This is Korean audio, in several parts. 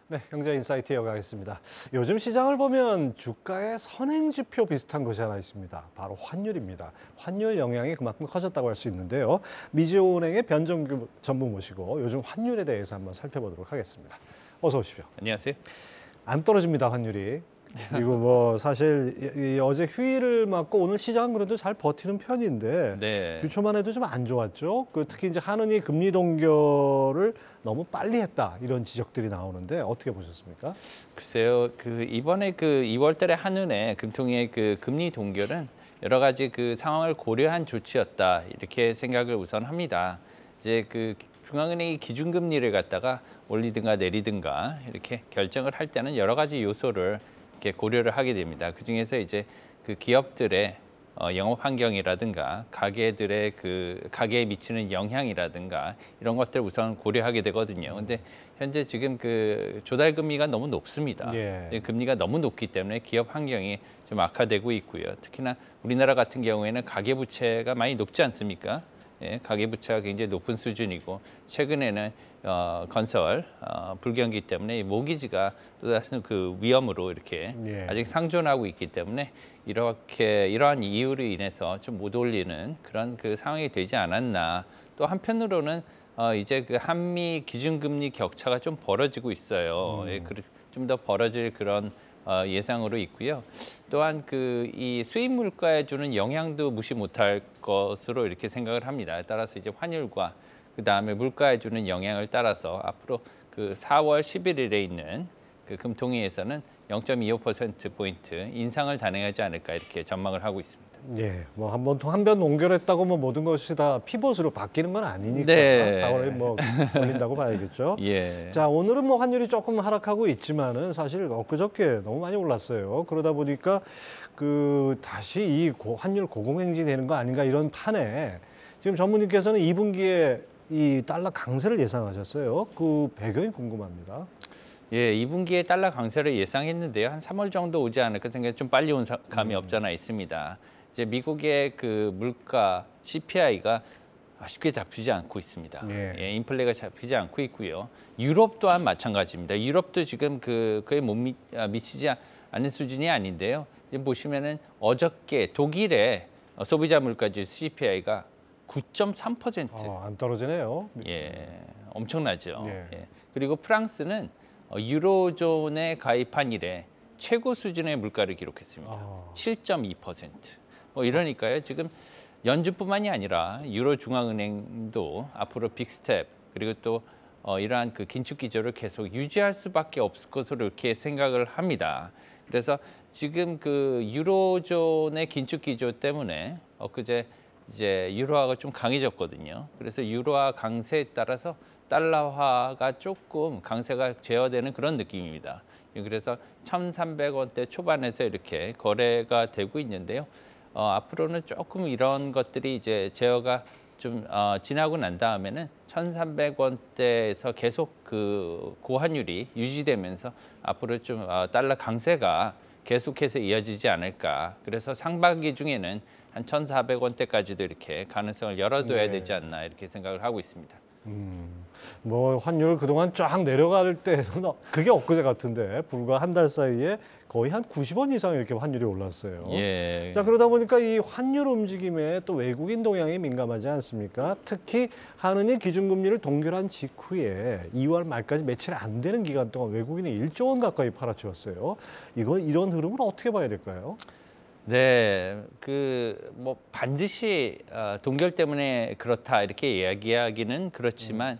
네, 경제인사이트 이어가겠습니다. 요즘 시장을 보면 주가의 선행지표 비슷한 것이 하나 있습니다. 바로 환율입니다. 환율 영향이 그만큼 커졌다고 할 수 있는데요. 미지오은행의 변정규 전무 모시고 요즘 환율에 대해서 한번 살펴보도록 하겠습니다. 어서 오십시오. 안녕하세요. 안 떨어집니다, 환율이. 그리고 뭐 사실 어제 휴일을 맞고 오늘 시장은 그래도 잘 버티는 편인데 네. 주초만 해도 좀 안 좋았죠. 특히 이제 한은이 금리 동결을 너무 빨리 했다 이런 지적들이 나오는데 어떻게 보셨습니까? 글쎄요. 이번에 2월 달에 한은의 금통위의 금리 동결은 여러 가지 상황을 고려한 조치였다. 이렇게 생각을 우선 합니다. 이제 중앙은행이 기준금리를 갖다가 올리든가 내리든가 이렇게 결정을 할 때는 여러 가지 요소를 이렇게 고려를 하게 됩니다. 그중에서 이제 기업들의 영업 환경이라든가 가게들의 가게에 미치는 영향이라든가 이런 것들 우선 고려하게 되거든요. 근데 현재 지금 조달 금리가 너무 높습니다. 예. 금리가 너무 높기 때문에 기업 환경이 좀 악화되고 있고요. 특히나 우리나라 같은 경우에는 가계 부채가 많이 높지 않습니까? 예, 가계 부채가 굉장히 높은 수준이고 최근에는 건설 불경기 때문에 모기지가 또다시 위험으로 이렇게 예. 아직 상존하고 있기 때문에 이러한 이유로 인해서 좀 못 올리는 그런 상황이 되지 않았나. 또 한편으로는 이제 한미 기준금리 격차가 좀 벌어지고 있어요. 예, 좀 더 벌어질 그런 예상으로 있고요. 또한 이 수입 물가에 주는 영향도 무시 못할 것으로 이렇게 생각을 합니다. 따라서 이제 환율과 그다음에 물가에 주는 영향을 따라서 앞으로 4월 11일에 있는 금통위에서는 0.25%포인트 인상을 단행하지 않을까 이렇게 전망을 하고 있습니다. 예, 뭐 한 번 동결했다고 뭐 모든 것이 다 피벗으로 바뀌는 건 아니니까 네. 4월에 뭐 걸린다고 봐야겠죠. 예. 자, 오늘은 뭐 환율이 조금 하락하고 있지만은 사실 엊그저께 너무 많이 올랐어요. 그러다 보니까 다시 이 환율 고공행진이 되는 거 아닌가 이런 판에 지금 전무님께서는 2분기에 이 달러 강세를 예상하셨어요. 그 배경이 궁금합니다. 예, 2분기에 달러 강세를 예상했는데요. 한 3월 정도 오지 않을까 생각해 좀 빨리 온 감이 없지 않아 있습니다. 이제 미국의 물가 CPI가 쉽게 잡히지 않고 있습니다. 예. 예, 인플레가 잡히지 않고 있고요. 유럽 또한 마찬가지입니다. 유럽도 지금 그에 못 미치지 않는 수준이 아닌데요. 지금 보시면은 어저께 독일의 소비자 물가지수 CPI가 9.3%. 안 떨어지네요. 예, 엄청나죠. 예. 예. 그리고 프랑스는 유로존에 가입한 이래 최고 수준의 물가를 기록했습니다. 7.2%. 뭐 이러니까요. 지금 연준뿐만이 아니라 유로 중앙은행도 앞으로 빅스텝 그리고 또 이러한 긴축 기조를 계속 유지할 수밖에 없을 것으로 이렇게 생각을 합니다. 그래서 지금 유로존의 긴축 기조 때문에 엊그제 이제 유로화가 좀 강해졌거든요. 그래서 유로화 강세에 따라서 달러화가 조금 강세가 제어되는 그런 느낌입니다. 그래서 1,300원대 초반에서 이렇게 거래가 되고 있는데요. 앞으로는 조금 이런 것들이 이제 제어가 좀 지나고 난 다음에는 1,300원대에서 계속 고환율이 유지되면서 앞으로 좀 달러 강세가 계속해서 이어지지 않을까. 그래서 상반기 중에는 한 1,400원대까지도 이렇게 가능성을 열어둬야 되지 않나 이렇게 생각을 하고 있습니다. 뭐 환율 그동안 쫙 내려갈 때는 그게 엊그제 같은데 불과 한 달 사이에 거의 한 90원 이상 이렇게 환율이 올랐어요. 예. 자, 그러다 보니까 이 환율 움직임에 또 외국인 동향이 민감하지 않습니까? 특히 한은이 기준금리를 동결한 직후에 2월 말까지 며칠 안 되는 기간 동안 외국인이 1조 원 가까이 팔아치웠어요. 이런 흐름을 어떻게 봐야 될까요? 네, 뭐 반드시 동결 때문에 그렇다 이렇게 이야기하기는 그렇지만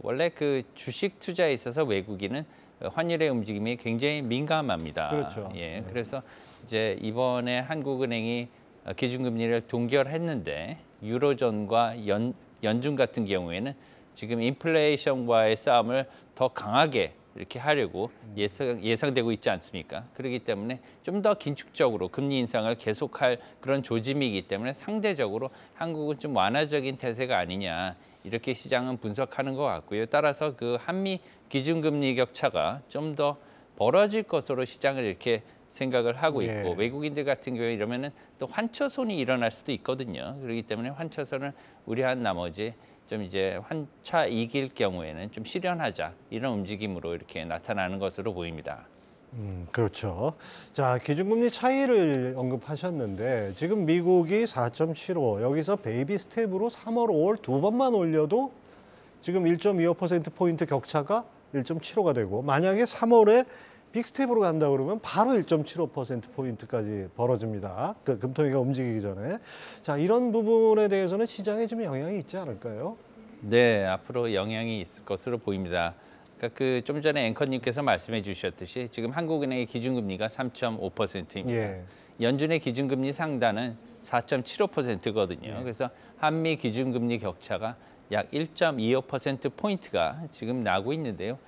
원래 주식 투자에 있어서 외국인은 환율의 움직임이 굉장히 민감합니다. 그렇죠. 예, 그래서 이제 이번에 한국은행이 기준금리를 동결했는데 유로존과 연준 같은 경우에는 지금 인플레이션과의 싸움을 더 강하게 이렇게 하려고 예상되고 있지 않습니까? 그렇기 때문에 좀 더 긴축적으로 금리 인상을 계속할 그런 조짐이기 때문에 상대적으로 한국은 좀 완화적인 태세가 아니냐 이렇게 시장은 분석하는 것 같고요. 따라서 한미 기준금리 격차가 좀 더 벌어질 것으로 시장을 이렇게 생각을 하고 있고 예. 외국인들 같은 경우에 이러면은 또 환처손이 일어날 수도 있거든요. 그렇기 때문에 환처손을 우려한 나머지 좀 이제 환차 이길 경우에는 좀 실현하자 이런 움직임으로 이렇게 나타나는 것으로 보입니다. 그렇죠. 자, 기준금리 차이를 언급하셨는데 지금 미국이 4.75, 여기서 베이비 스텝으로 3월, 5월 두 번만 올려도 지금 1.25%포인트 격차가 1.75가 되고 만약에 3월에 빅스텝으로 간다 그러면 바로 1.75%포인트까지 벌어집니다. 그 금통위가 움직이기 전에. 자, 이런 부분에 대해서는 시장에 좀 영향이 있지 않을까요? 네, 앞으로 영향이 있을 것으로 보입니다. 그러니까 그 좀 전에 앵커님께서 말씀해 주셨듯이 지금 한국은행의 기준금리가 3.5%입니다. 예. 연준의 기준금리 상단은 4.75%거든요. 예. 그래서 한미 기준금리 격차가 약 1.25%포인트가 지금 나고 있는데요.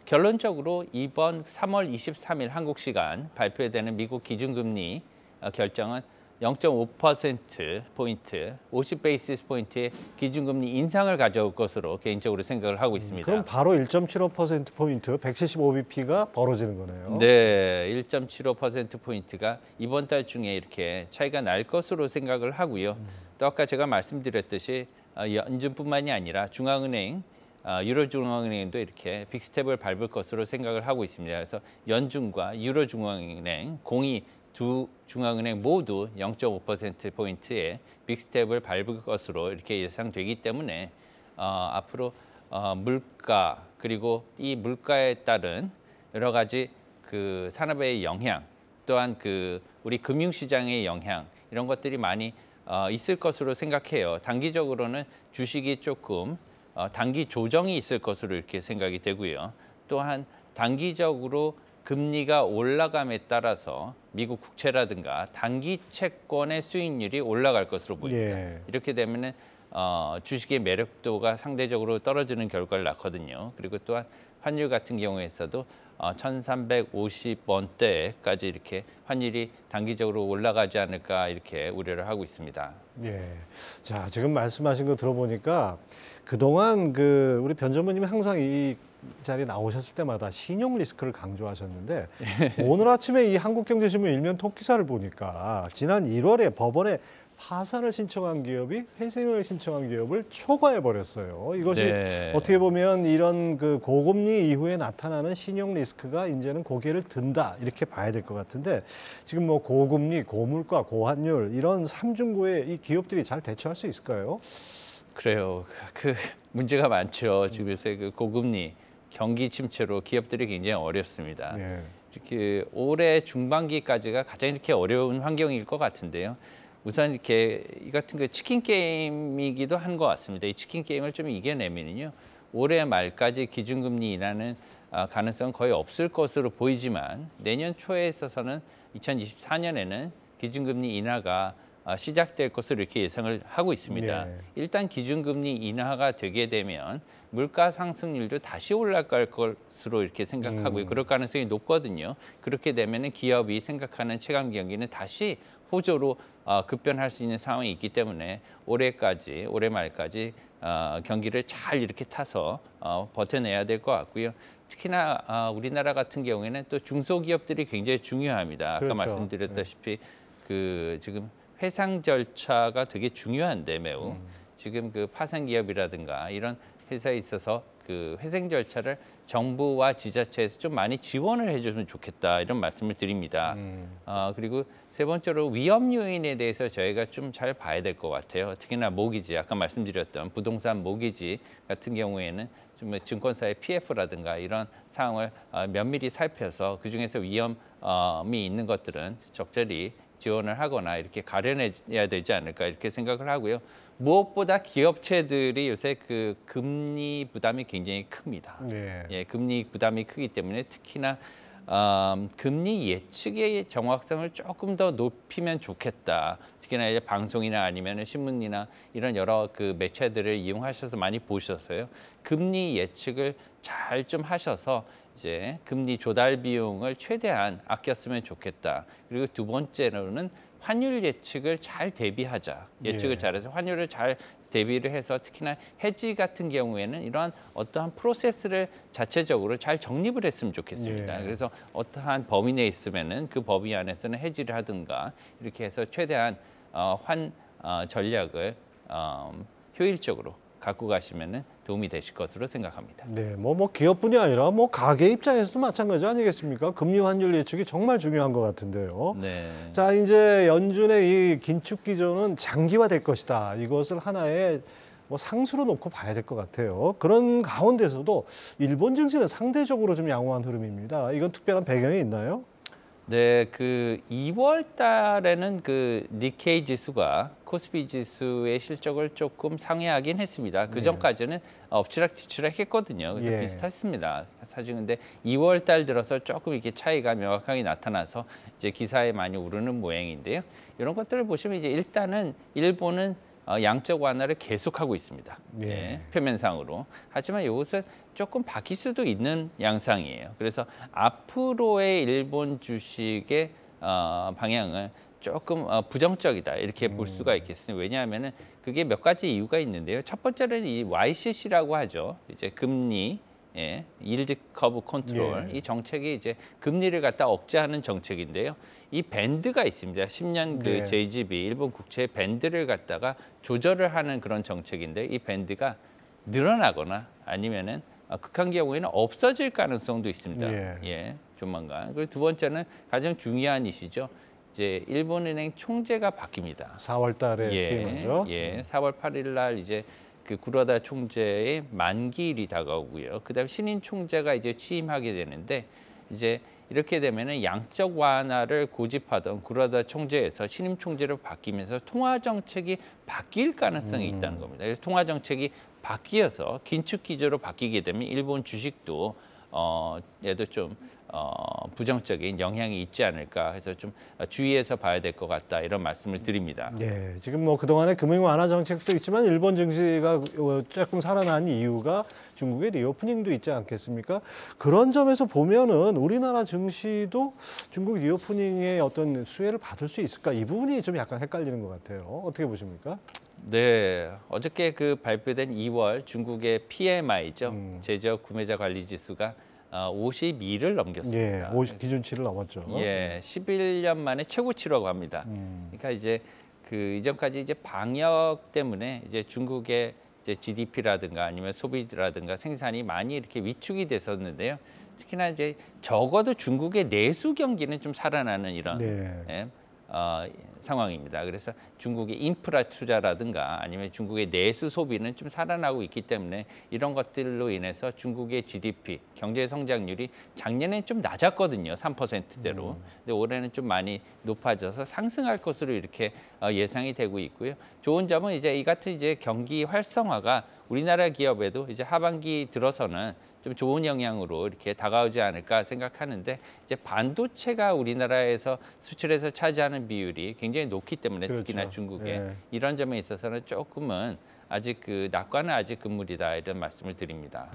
결론적으로 이번 3월 23일 한국 시간 발표되는 미국 기준금리 결정은 0.5%포인트, 50베이시스 포인트의 기준금리 인상을 가져올 것으로 개인적으로 생각을 하고 있습니다. 그럼 바로 1.75%포인트, 175bp가 벌어지는 거네요. 네, 1.75%포인트가 이번 달 중에 이렇게 차이가 날 것으로 생각을 하고요. 또 아까 제가 말씀드렸듯이 연준뿐만이 아니라 중앙은행, 유로중앙은행도 이렇게 빅스텝을 밟을 것으로 생각을 하고 있습니다. 그래서 연준과 유로중앙은행 공이 두 중앙은행 모두 0.5%포인트의 빅스텝을 밟을 것으로 이렇게 예상되기 때문에 앞으로 물가 그리고 이 물가에 따른 여러 가지 그 산업의 영향 또한 그 우리 금융시장의 영향 이런 것들이 많이 있을 것으로 생각해요. 단기적으로는 주식이 조금 단기 조정이 있을 것으로 이렇게 생각이 되고요. 또한 단기적으로 금리가 올라감에 따라서 미국 국채라든가 단기 채권의 수익률이 올라갈 것으로 보입니다. 예. 이렇게 되면은 주식의 매력도가 상대적으로 떨어지는 결과를 낳거든요. 그리고 또한 환율 같은 경우에서도 1,350원대까지 이렇게 환율이 단기적으로 올라가지 않을까 이렇게 우려를 하고 있습니다. 예. 자, 지금 말씀하신 거 들어보니까 그동안 우리 변 전무님이 항상 이 자리에 나오셨을 때마다 신용 리스크를 강조하셨는데 오늘 아침에 이 한국경제신문 일면 톱기사를 보니까 지난 1월에 법원에 파산을 신청한 기업이 회생을 신청한 기업을 초과해 버렸어요. 이것이 네. 어떻게 보면 이런 그 고금리 이후에 나타나는 신용 리스크가 이제는 고개를 든다 이렇게 봐야 될 것 같은데 지금 뭐 고금리, 고물가, 고환율 이런 삼중고에 이 기업들이 잘 대처할 수 있을까요? 그래요. 그 문제가 많죠. 지금 요새 그 고금리, 경기 침체로 기업들이 굉장히 어렵습니다. 예. 특히 올해 중반기까지가 가장 이렇게 어려운 환경일 것 같은데요. 우선 이렇게 이 같은 그 치킨 게임이기도 한 것 같습니다. 이 치킨 게임을 좀 이겨내면요, 올해 말까지 기준금리 인하는 가능성은 거의 없을 것으로 보이지만 내년 초에 있어서는 2024년에는 기준금리 인하가 시작될 것으로 이렇게 예상을 하고 있습니다. 네. 일단 기준금리 인하가 되게 되면 물가 상승률도 다시 올라갈 것으로 이렇게 생각하고요. 그럴 가능성이 높거든요. 그렇게 되면은 기업이 생각하는 체감 경기는 다시 호조로 급변할 수 있는 상황이 있기 때문에 올해 말까지 경기를 잘 이렇게 타서 버텨내야 될 것 같고요. 특히나 우리나라 같은 경우에는 또 중소기업들이 굉장히 중요합니다. 아까 그렇죠. 말씀드렸다시피 그 지금 회상 절차가 되게 중요한데 매우 지금 그 파산 기업이라든가 이런 회사에 있어서 그 회생 절차를 정부와 지자체에서 좀 많이 지원을 해줬으면 좋겠다 이런 말씀을 드립니다. 그리고 세 번째로 위험 요인에 대해서 저희가 좀 잘 봐야 될 것 같아요. 특히나 모기지, 아까 말씀드렸던 부동산 모기지 같은 경우에는 좀 증권사의 PF라든가 이런 상황을 면밀히 살펴서 그 중에서 위험이 있는 것들은 적절히 지원을 하거나 이렇게 가려내야 되지 않을까 이렇게 생각을 하고요. 무엇보다 기업체들이 요새 그 금리 부담이 굉장히 큽니다. 네. 예, 금리 부담이 크기 때문에 특히나 금리 예측의 정확성을 조금 더 높이면 좋겠다. 특히나 이제 방송이나 아니면 신문이나 이런 여러 그 매체들을 이용하셔서 많이 보셔서요. 금리 예측을 잘 좀 하셔서 이제 금리 조달 비용을 최대한 아꼈으면 좋겠다. 그리고 두 번째로는 환율 예측을 잘 대비하자. 예측을 예. 잘해서 환율을 잘 대비를 해서 특히나 해지 같은 경우에는 이러한 어떠한 프로세스를 자체적으로 잘 정립을 했으면 좋겠습니다. 예. 그래서 어떠한 범위 내에 있으면은 그 범위 안에서는 해지를 하든가 이렇게 해서 최대한 전략을 효율적으로 갖고 가시면 도움이 되실 것으로 생각합니다. 네, 뭐 기업뿐이 아니라 뭐 가계 입장에서도 마찬가지 아니겠습니까? 금리 환율 예측이 정말 중요한 것 같은데요. 네. 자, 이제 연준의 이 긴축 기조는 장기화될 것이다. 이것을 하나의 뭐 상수로 놓고 봐야 될 것 같아요. 그런 가운데서도 일본 증시는 상대적으로 좀 양호한 흐름입니다. 이건 특별한 배경이 있나요? 네, 그 2월 달에는 그 니케이 지수가 코스피 지수의 실적을 조금 상회하긴 했습니다. 그 전까지는 엎치락뒤치락 했거든요. 그래서 예. 비슷했습니다. 사실 근데 2월 달 들어서 조금 이렇게 차이가 명확하게 나타나서 이제 기사에 많이 오르는 모양인데요. 이런 것들을 보시면 이제 일단은 일본은 양적 완화를 계속하고 있습니다. 예. 예, 표면상으로. 하지만 이것은 조금 바뀔 수도 있는 양상이에요. 그래서 앞으로의 일본 주식의 방향은 조금 부정적이다 이렇게 볼 수가 있겠습니다. 왜냐하면은 그게 몇 가지 이유가 있는데요. 첫 번째는 이 YCC라고 하죠. 이제 금리, 예, 일드 커브 컨트롤. 예. 이 정책이 이제 금리를 갖다 억제하는 정책인데요. 이 밴드가 있습니다. 10년 그 네. JGB 일본 국채 밴드를 갖다가 조절을 하는 그런 정책인데 이 밴드가 늘어나거나 아니면은 극한 경우에는 없어질 가능성도 있습니다. 예. 예, 조만간. 그리고 두 번째는 가장 중요한 이슈죠. 이제 일본은행 총재가 바뀝니다. 4월 달에 취임하죠. 예, 4월 8일 날 이제 그 구로다 총재의 만기일이 다가오고요. 그다음 신인 총재가 이제 취임하게 되는데 이제 이렇게 되면은 양적 완화를 고집하던 구로다 총재에서 신임 총재로 바뀌면서 통화 정책이 바뀔 가능성이 있다는 겁니다. 그래서 통화 정책이 바뀌어서 긴축 기조로 바뀌게 되면 일본 주식도 얘도 좀 부정적인 영향이 있지 않을까 해서 좀 주의해서 봐야 될 것 같다 이런 말씀을 드립니다. 네, 지금 뭐 그동안의 금융 완화 정책도 있지만 일본 증시가 조금 살아난 이유가 중국의 리오프닝도 있지 않겠습니까? 그런 점에서 보면은 우리나라 증시도 중국 리오프닝의 어떤 수혜를 받을 수 있을까? 이 부분이 좀 약간 헷갈리는 것 같아요. 어떻게 보십니까? 네, 어저께 그 발표된 2월 중국의 PMI죠. 제조업 구매자 관리 지수가 52를 넘겼습니다. 예, 기준치를 넘었죠. 예, 11년 만에 최고치라고 합니다. 그러니까 이제 그 이전까지 이제 방역 때문에 이제 중국의 이제 GDP라든가 아니면 소비라든가 생산이 많이 이렇게 위축이 됐었는데요. 특히나 이제 적어도 중국의 내수 경기는 좀 살아나는 이런 네. 예, 상황입니다. 그래서 중국의 인프라 투자라든가 아니면 중국의 내수 소비는 좀 살아나고 있기 때문에 이런 것들로 인해서 중국의 GDP 경제 성장률이 작년엔 좀 낮았거든요. 3%대로. 근데 올해는 좀 많이 높아져서 상승할 것으로 이렇게 예상이 되고 있고요. 좋은 점은 이제 이 같은 이제 경기 활성화가 우리나라 기업에도 이제 하반기 들어서는 좀 좋은 영향으로 이렇게 다가오지 않을까 생각하는데 이제 반도체가 우리나라에서 수출에서 차지하는 비율이 굉장히 높기 때문에 그렇죠. 특히나 중국에 예. 이런 점에 있어서는 조금은 아직 그 낙관은 아직 금물이다 이런 말씀을 드립니다.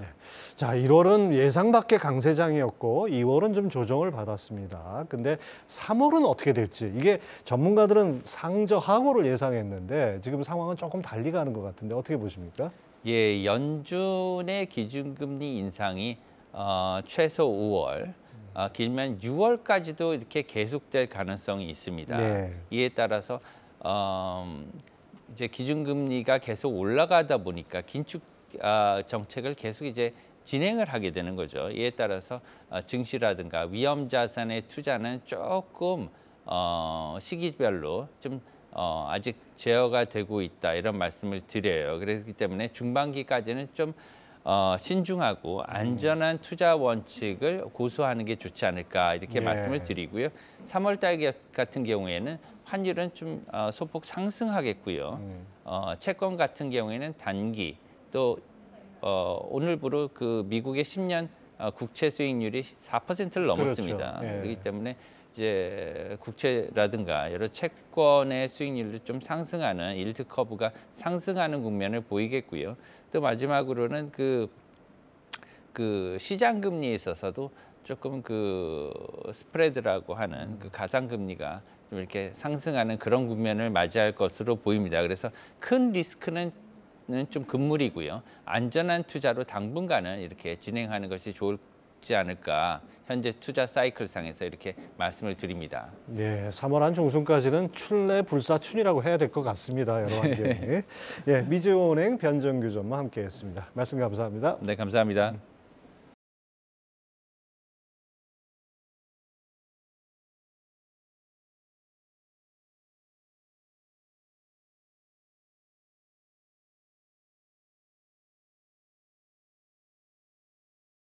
자, 1월은 예상 밖의 강세장이었고 2월은 좀 조정을 받았습니다. 근데 3월은 어떻게 될지 이게 전문가들은 상저하고를 예상했는데 지금 상황은 조금 달리 가는 것 같은데 어떻게 보십니까? 예, 연준의 기준금리 인상이 최소 5월, 길면 6월까지도 이렇게 계속될 가능성이 있습니다. 네. 이에 따라서 이제 기준금리가 계속 올라가다 보니까 긴축 정책을 계속 이제 진행을 하게 되는 거죠. 이에 따라서 증시라든가 위험 자산의 투자는 조금 시기별로 좀 아직 제어가 되고 있다 이런 말씀을 드려요. 그렇기 때문에 중반기까지는 좀 신중하고 안전한 투자 원칙을 고수하는 게 좋지 않을까 이렇게 예. 말씀을 드리고요. 3월 달 같은 경우에는 환율은 좀 소폭 상승하겠고요. 채권 같은 경우에는 단기 또 오늘부로 그 미국의 10년 국채 수익률이 4%를 넘었습니다. 그렇죠. 예. 그렇기 때문에 이제 국채라든가 여러 채권의 수익률도 좀 상승하는 일드 커브가 상승하는 국면을 보이겠고요. 또 마지막으로는 그 시장 금리에 있어서도 조금 그 스프레드라고 하는 그 가상 금리가 좀 이렇게 상승하는 그런 국면을 맞이할 것으로 보입니다. 그래서 큰 리스크는 좀 금물이고요. 안전한 투자로 당분간은 이렇게 진행하는 것이 있지 않을까. 현재 투자 사이클상에서 이렇게 말씀을 드립니다. 예, 3월 한 중순까지는 출래 불사춘이라고 해야 될 것 같습니다. 여러 환경이. 예, 미주은행 변정규 전무 함께했습니다. 말씀 감사합니다. 네, 감사합니다.